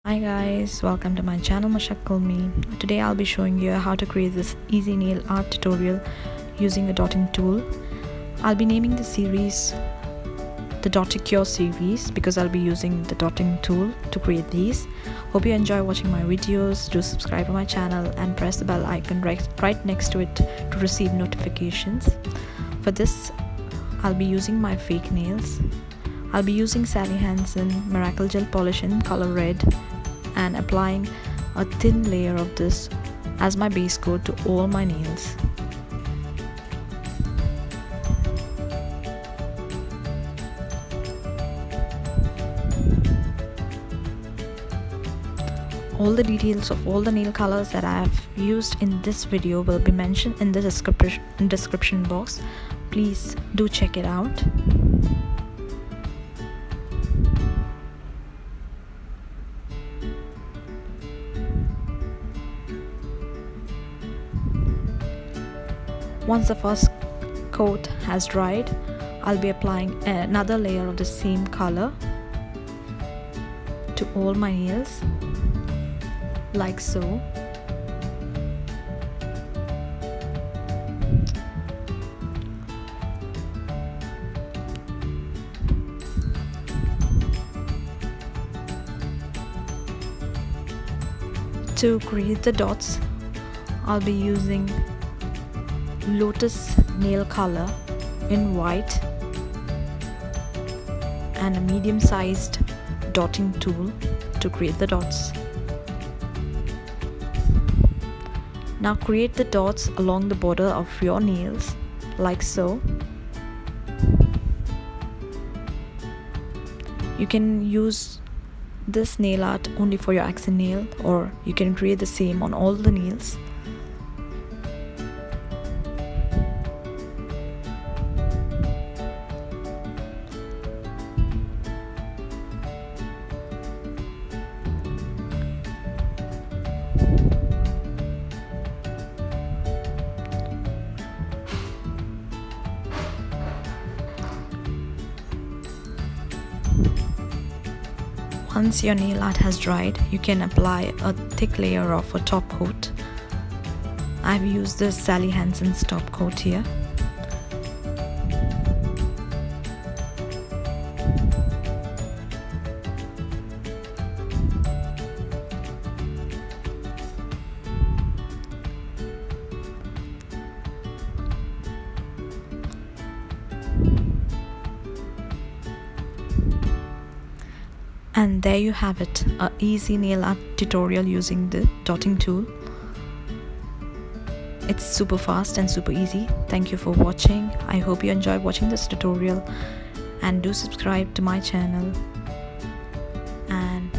Hi guys, welcome to my channel Mashakal Me. Today I'll be showing you how to create this easy nail art tutorial using a dotting tool. I'll be naming the series the Dotticure series because I'll be using the dotting tool to create these. Hope you enjoy watching my videos. Do subscribe to my channel and press the bell icon right next to it to receive notifications. For this I'll be using my fake nails. I'll be using Salley Hansen Miracle Gel Polish in color red and applying a thin layer of this as my base coat to all my nails. All the details of all the nail colors that I have used in this video will be mentioned in the description box. Please do check it out. Once the first coat has dried, I'll be applying another layer of the same color to all my nails, like so. To create the dots, I'll be using Lotus nail color in white and a medium-sized dotting tool to create the dots. Now create the dots along the border of your nails, like so. You can use this nail art only for your accent nail, or you can create the same on all the nails. Once your nail art has dried, you can apply a thick layer of a top coat. I've used this Salley Hansen's top coat here. And there you have it, a easy nail art tutorial using the dotting tool. It's super fast and super easy. Thank you for watching. I hope you enjoyed watching this tutorial, and do subscribe to my channel, and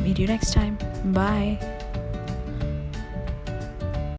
meet you next time. Bye.